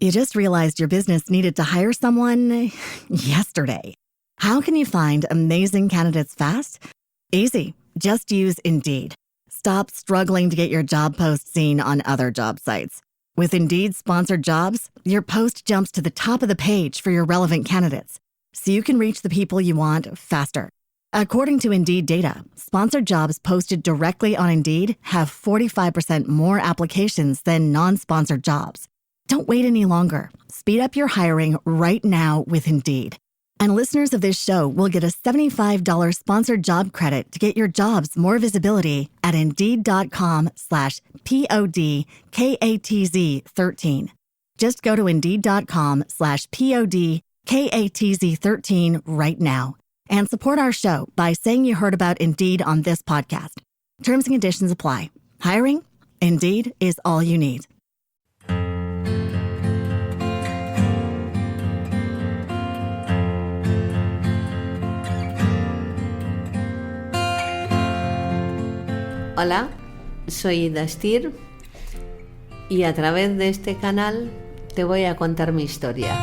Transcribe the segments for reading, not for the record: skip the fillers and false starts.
You just realized your business needed to hire someone yesterday. How can you find amazing candidates fast? Easy. Just use Indeed. Stop struggling to get your job post seen on other job sites. With Indeed sponsored jobs, your post jumps to the top of the page for your relevant candidates, so you can reach the people you want faster. According to Indeed data, sponsored jobs posted directly on Indeed have 45% more applications than non-sponsored jobs. Don't wait any longer. Speed up your hiring right now with Indeed. And listeners of this show will get a $75 sponsored job credit to get your jobs more visibility at Indeed.com/PODKATZ13. Just go to Indeed.com/PODKATZ13 right now and support our show by saying you heard about Indeed on this podcast. Terms and conditions apply. Hiring? Indeed is all you need. Hola, soy Ida Stier y a través de este canal te voy a contar mi historia.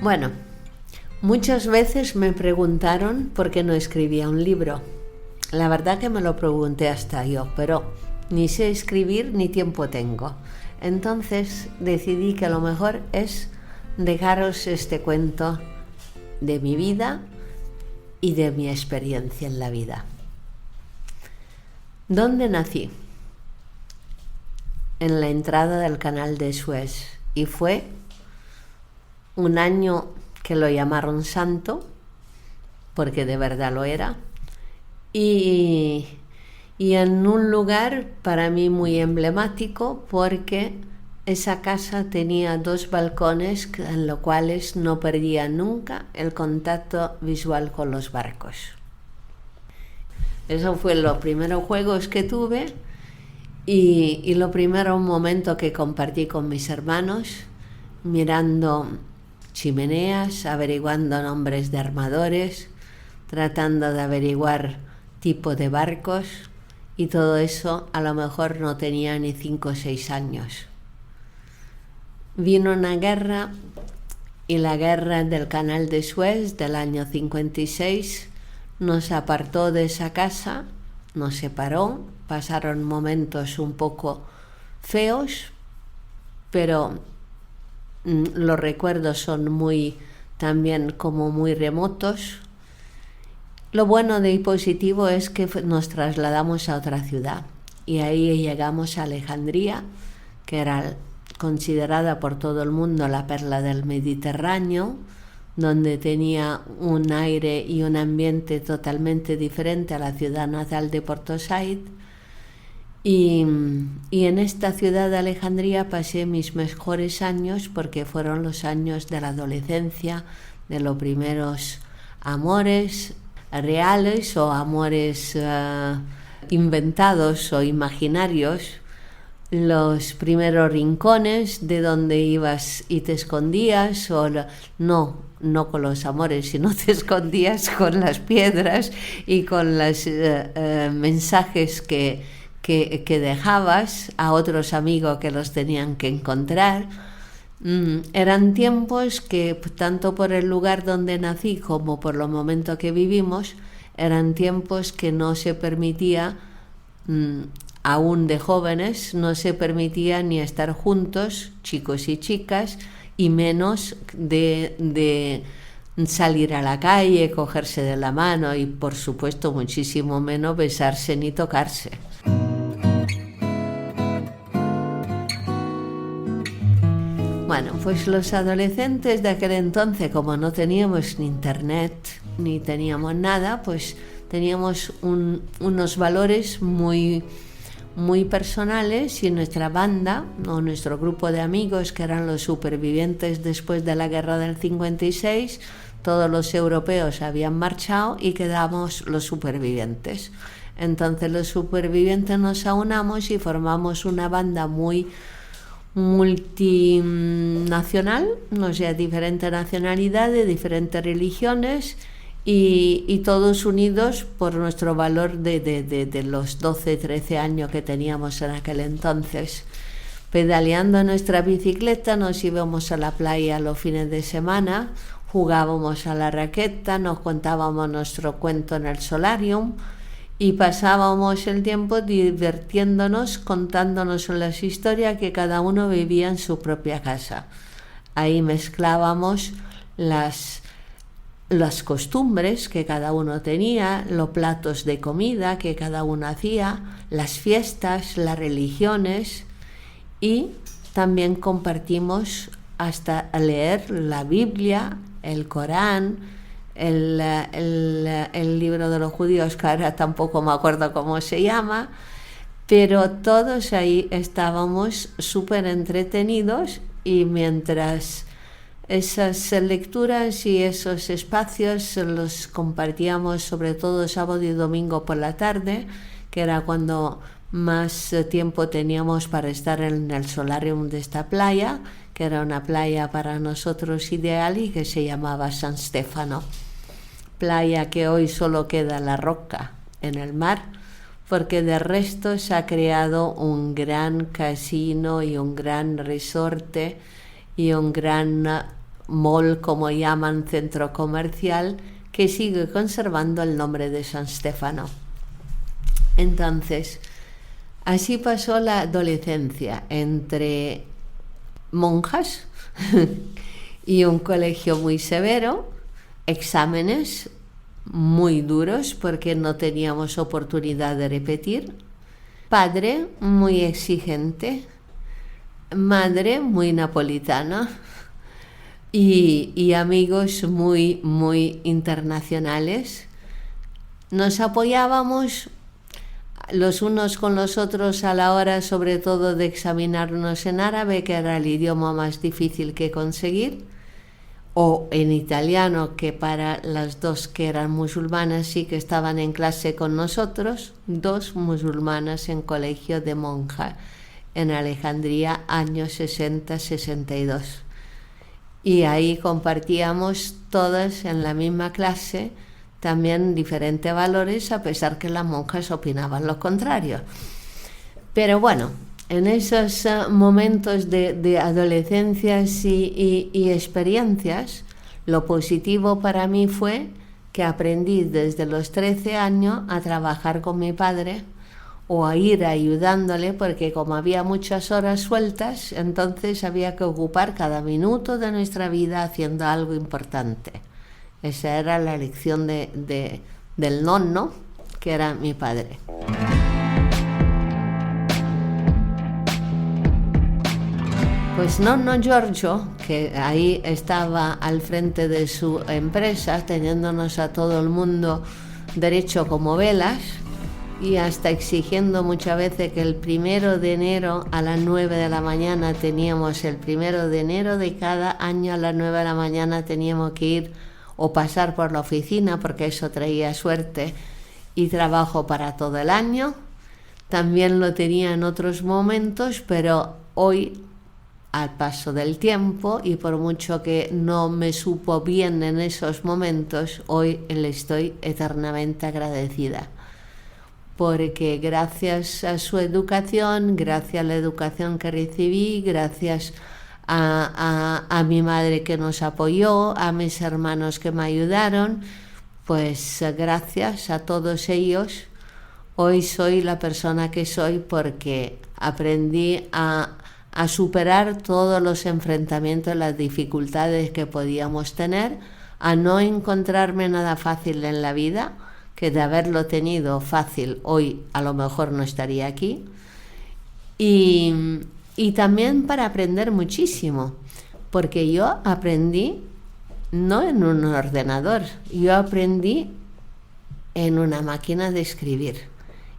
Bueno, muchas veces me preguntaron por qué no escribía un libro. La verdad que me lo pregunté hasta yo, pero ni sé escribir ni tiempo tengo. Entonces decidí que lo mejor es dejaros este cuento de mi vida y de mi experiencia en la vida. ¿Dónde nací? En la entrada del canal de Suez, y fue un año que lo llamaron santo, porque de verdad lo era, y en un lugar para mí muy emblemático, porque esa casa tenía 2 balcones en los cuales no perdía nunca el contacto visual con los barcos. Eso fue los primeros juegos que tuve y lo primero momento que compartí con mis hermanos, mirando chimeneas, averiguando nombres de armadores, tratando de averiguar tipo de barcos, y todo eso a lo mejor no tenía ni 5 o 6 años. Vino una guerra, y la guerra del canal de Suez del año 56 nos apartó de esa casa, nos separó, pasaron momentos un poco feos, pero los recuerdos son también como muy remotos. Lo bueno y positivo es que nos trasladamos a otra ciudad, y ahí llegamos a Alejandría, que era considerada por todo el mundo la perla del Mediterráneo, donde tenía un aire y un ambiente totalmente diferente a la ciudad natal de Port Said. Y en esta ciudad de Alejandría pasé mis mejores años, porque fueron los años de la adolescencia, de los primeros amores reales o amores inventados o imaginarios, los primeros rincones de donde ibas y te escondías, no con los amores, sino te escondías con las piedras y con los mensajes que dejabas a otros amigos que los tenían que encontrar. Eran tiempos que, tanto por el lugar donde nací como por los momentos que vivimos, eran tiempos que no se permitía, aún de jóvenes, no se permitía ni estar juntos, chicos y chicas, y menos de salir a la calle, cogerse de la mano y, por supuesto, muchísimo menos besarse ni tocarse. Bueno, pues los adolescentes de aquel entonces, como no teníamos ni internet ni teníamos nada, pues teníamos unos valores muy personales, y nuestra banda o nuestro grupo de amigos, que eran los supervivientes después de la guerra del 56, todos los europeos habían marchado y quedamos los supervivientes. Entonces los supervivientes nos aunamos y formamos una banda muy multinacional, no sé, diferentes nacionalidades, diferentes religiones, y todos unidos por nuestro valor de los 12, 13 años que teníamos en aquel entonces. Pedaleando en nuestra bicicleta nos íbamos a la playa los fines de semana, jugábamos a la raqueta, nos contábamos nuestro cuento en el solarium y pasábamos el tiempo divirtiéndonos, contándonos las historias que cada uno vivía en su propia casa. Ahí mezclábamos las costumbres que cada uno tenía, los platos de comida que cada uno hacía, las fiestas, las religiones, y también compartimos hasta leer la Biblia, el Corán, el libro de los judíos, que ahora tampoco me acuerdo cómo se llama, pero todos ahí estábamos súper entretenidos, y mientras esas lecturas y esos espacios los compartíamos sobre todo sábado y domingo por la tarde, que era cuando más tiempo teníamos para estar en el solarium de esta playa, que era una playa para nosotros ideal y que se llamaba San Stefano. Playa que hoy solo queda la roca en el mar, porque de resto se ha creado un gran casino y un gran resorte y un gran mall, como llaman, centro comercial, que sigue conservando el nombre de San Stefano. Entonces, así pasó la adolescencia entre monjas y un colegio muy severo, exámenes muy duros porque no teníamos oportunidad de repetir, padre muy exigente, madre muy napolitana y amigos muy, muy internacionales. Nos apoyábamos los unos con los otros a la hora, sobre todo, de examinarnos en árabe, que era el idioma más difícil que conseguir, o en italiano, que para las dos que eran musulmanas sí que estaban en clase con nosotros, dos musulmanas en colegio de monja en Alejandría, años 60-62. Y ahí compartíamos todas en la misma clase, también diferentes valores, a pesar que las monjas opinaban lo contrario. Pero bueno, en esos momentos de adolescencias y experiencias, lo positivo para mí fue que aprendí desde los 13 años a trabajar con mi padre o a ir ayudándole, porque como había muchas horas sueltas, entonces había que ocupar cada minuto de nuestra vida haciendo algo importante. Esa era la elección del nonno, que era mi padre. Pues nonno Giorgio, que ahí estaba al frente de su empresa, teniéndonos a todo el mundo derecho como velas, y hasta exigiendo muchas veces que el 1 de enero a las 9 de la mañana teníamos, el 1 de enero de cada año a las 9 de la mañana teníamos que ir o pasar por la oficina, porque eso traía suerte y trabajo para todo el año. También lo tenía en otros momentos, pero hoy, al paso del tiempo, y por mucho que no me supo bien en esos momentos, hoy le estoy eternamente agradecida, porque gracias a su educación, gracias a la educación que recibí, gracias a mi madre que nos apoyó, a mis hermanos que me ayudaron, pues gracias a todos ellos hoy soy la persona que soy, porque aprendí a superar todos los enfrentamientos, las dificultades que podíamos tener, a no encontrarme nada fácil en la vida, que de haberlo tenido fácil hoy a lo mejor no estaría aquí, y también para aprender muchísimo, porque yo aprendí no en un ordenador, yo aprendí en una máquina de escribir,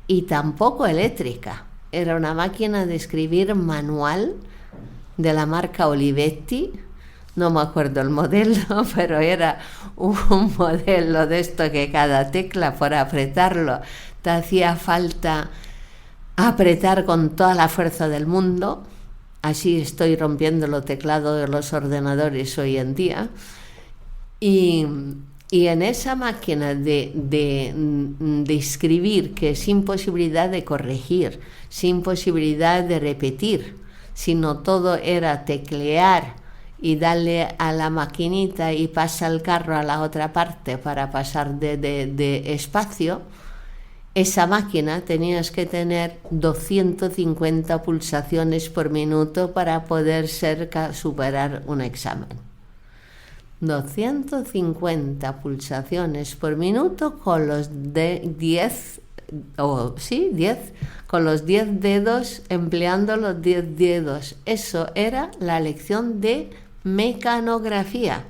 y tampoco eléctrica. Era una máquina de escribir manual de la marca Olivetti, no me acuerdo el modelo, pero era un modelo de esto que cada tecla, por apretarlo, te hacía falta apretar con toda la fuerza del mundo. Así estoy rompiendo los teclados de los ordenadores hoy en día. Y Y en esa máquina de escribir, que sin posibilidad de corregir, sin posibilidad de repetir, sino todo era teclear y darle a la maquinita y pasa el carro a la otra parte para pasar de espacio, esa máquina tenías que tener 250 pulsaciones por minuto para poder superar un examen. 250 pulsaciones por minuto con los 10 con los 10 dedos, empleando los 10 dedos. Eso era la lección de mecanografía,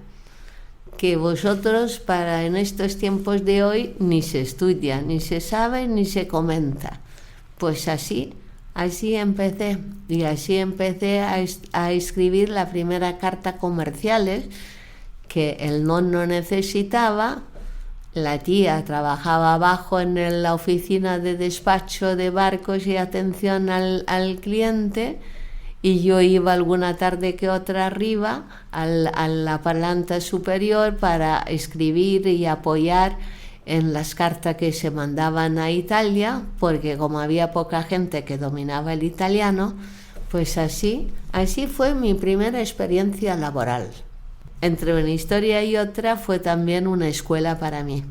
que vosotros en estos tiempos de hoy ni se estudia, ni se sabe, ni se comenta. Pues así empecé, y así empecé a escribir la primera carta comerciales, que el nonno necesitaba. La tía trabajaba abajo en la oficina de despacho de barcos y atención al cliente, y yo iba alguna tarde que otra arriba a la planta superior para escribir y apoyar en las cartas que se mandaban a Italia, porque como había poca gente que dominaba el italiano, pues así fue mi primera experiencia laboral. Entre una historia y otra fue también una escuela para mí.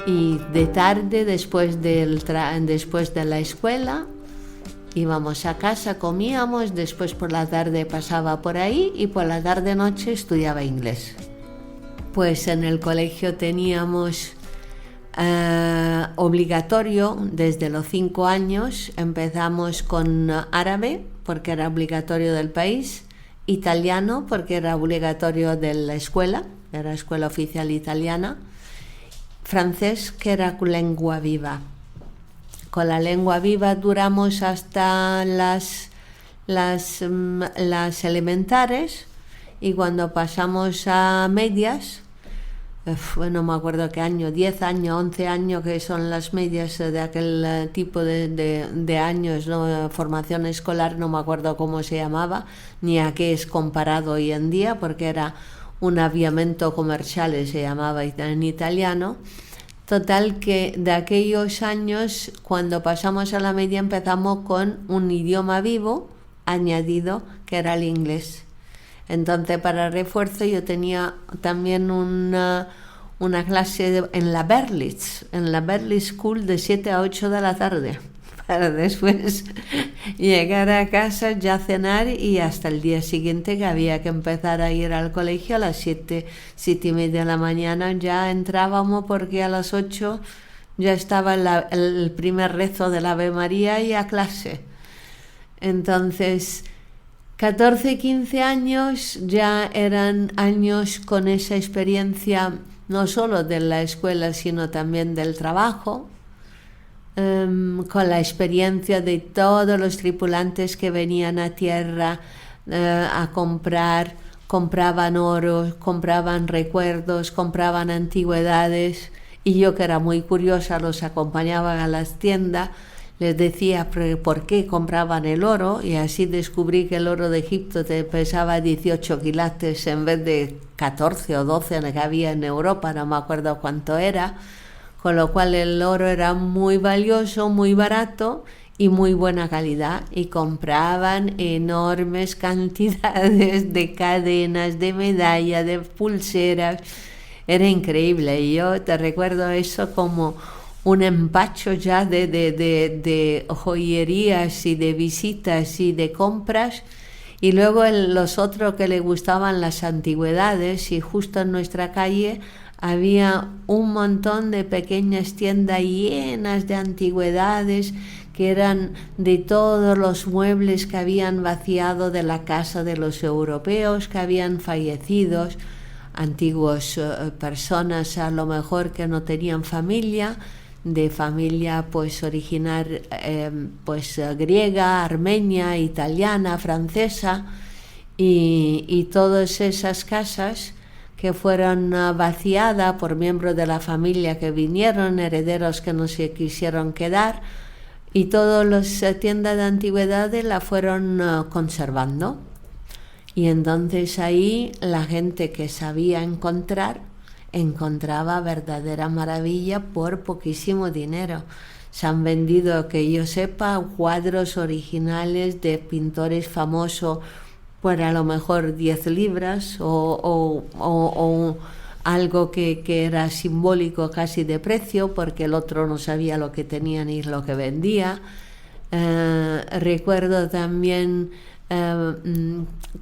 Y de tarde, después de la escuela, íbamos a casa, comíamos, después por la tarde pasaba por ahí y por la tarde-noche estudiaba inglés. Pues en el colegio teníamos obligatorio desde los 5 años. Empezamos con árabe, porque era obligatorio del país, italiano, porque era obligatorio de la escuela, era escuela oficial italiana, francés, que era lengua viva. Con la lengua viva duramos hasta las elementares, y cuando pasamos a medias, no me acuerdo qué año, 10 años, 11 años, que son las medias de aquel tipo de años, ¿no? Formación escolar, no me acuerdo cómo se llamaba, ni a qué es comparado hoy en día, porque era un avviamento comerciale, se llamaba en italiano. Total, que de aquellos años, cuando pasamos a la media, empezamos con un idioma vivo añadido, que era el inglés. Entonces, para refuerzo, yo tenía también una clase en la Berlitz School, de 7 a 8 de la tarde, para después llegar a casa, ya cenar, y hasta el día siguiente, que había que empezar a ir al colegio a las 7:30 de la mañana. Ya entrábamos, porque a las 8 ya estaba el primer rezo del Ave María y a clase. Entonces, 14, 15 años ya eran años con esa experiencia, no solo de la escuela, sino también del trabajo, con la experiencia de todos los tripulantes que venían a tierra a comprar, compraban oro, compraban recuerdos, compraban antigüedades, y yo, que era muy curiosa, los acompañaba a las tiendas. Les decía por qué compraban el oro, y así descubrí que el oro de Egipto pesaba 18 quilates en vez de 14 o 12 que había en Europa, no me acuerdo cuánto era, con lo cual el oro era muy valioso, muy barato y muy buena calidad, y compraban enormes cantidades de cadenas, de medallas, de pulseras. Era increíble, y yo te recuerdo eso como un empacho ya de joyerías y de visitas y de compras. Y luego los otros que le gustaban las antigüedades, y justo en nuestra calle había un montón de pequeñas tiendas llenas de antigüedades, que eran de todos los muebles que habían vaciado de la casa de los europeos que habían fallecido, antiguas personas a lo mejor que no tenían familia, de familia pues original, griega, armenia, italiana, francesa, y todas esas casas que fueron vaciadas por miembros de la familia que vinieron, herederos que no se quisieron quedar, y todas las tiendas de antigüedades la fueron conservando. Y entonces ahí la gente que sabía encontraba verdadera maravilla por poquísimo dinero. Se han vendido, que yo sepa, cuadros originales de pintores famosos por a lo mejor 10 libras o algo que era simbólico casi de precio, porque el otro no sabía lo que tenía ni lo que vendía. Recuerdo también,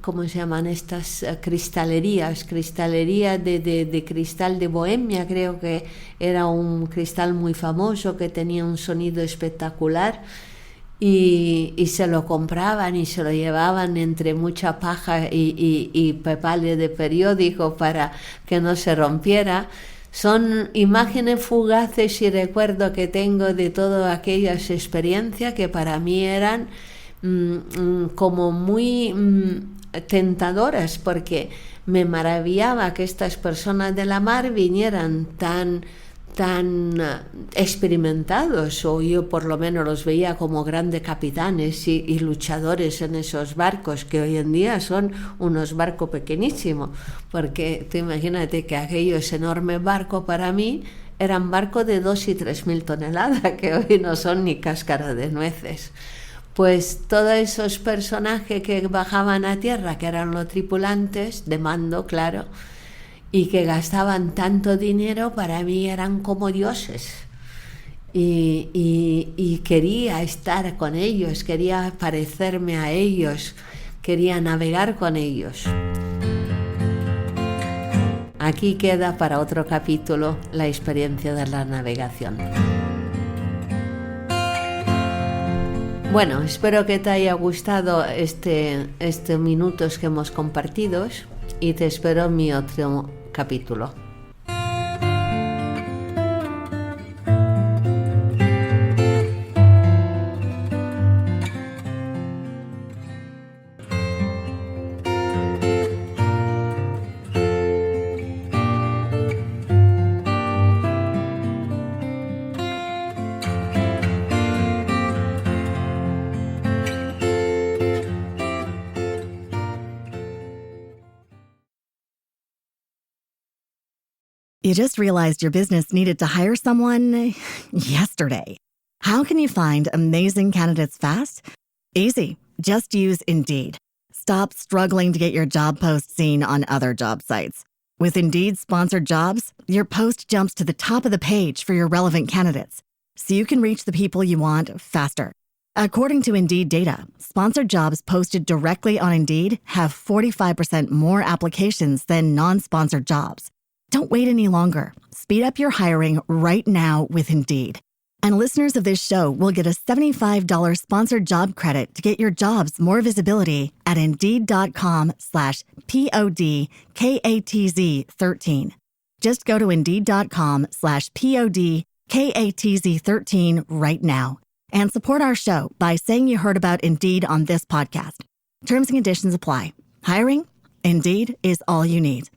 ¿cómo se llaman estas cristalerías? Cristalería de cristal de Bohemia, creo que era un cristal muy famoso que tenía un sonido espectacular. Y se lo compraban y se lo llevaban entre mucha paja y papel de periódico para que no se rompiera. Son imágenes fugaces y recuerdo que tengo de todas aquellas experiencias que para mí eran como muy tentadoras, porque me maravillaba que estas personas de la mar vinieran tan experimentados, o yo por lo menos los veía como grandes capitanes y luchadores en esos barcos, que hoy en día son unos barcos pequeñísimos, porque tú imagínate que aquellos enormes barcos para mí eran barcos de 2 y 3 mil toneladas, que hoy no son ni cáscara de nueces. Pues todos esos personajes que bajaban a tierra, que eran los tripulantes de mando, claro, y que gastaban tanto dinero, para mí eran como dioses. Y quería estar con ellos, quería parecerme a ellos, quería navegar con ellos. Aquí queda para otro capítulo la experiencia de la navegación. Bueno, espero que te haya gustado este minutos que hemos compartido y te espero en mi otro capítulo. You just realized your business needed to hire someone yesterday. How can you find amazing candidates fast? Easy. Just use Indeed. Stop struggling to get your job post seen on other job sites. With Indeed sponsored jobs, your post jumps to the top of the page for your relevant candidates, so you can reach the people you want faster. According to Indeed data, sponsored jobs posted directly on Indeed have 45% more applications than non-sponsored jobs. Don't wait any longer. Speed up your hiring right now with Indeed. And listeners of this show will get a $75 sponsored job credit to get your jobs more visibility at Indeed.com/PODKATZ13. Just go to Indeed.com/PODKATZ13 right now and support our show by saying you heard about Indeed on this podcast. Terms and conditions apply. Hiring? Indeed is all you need.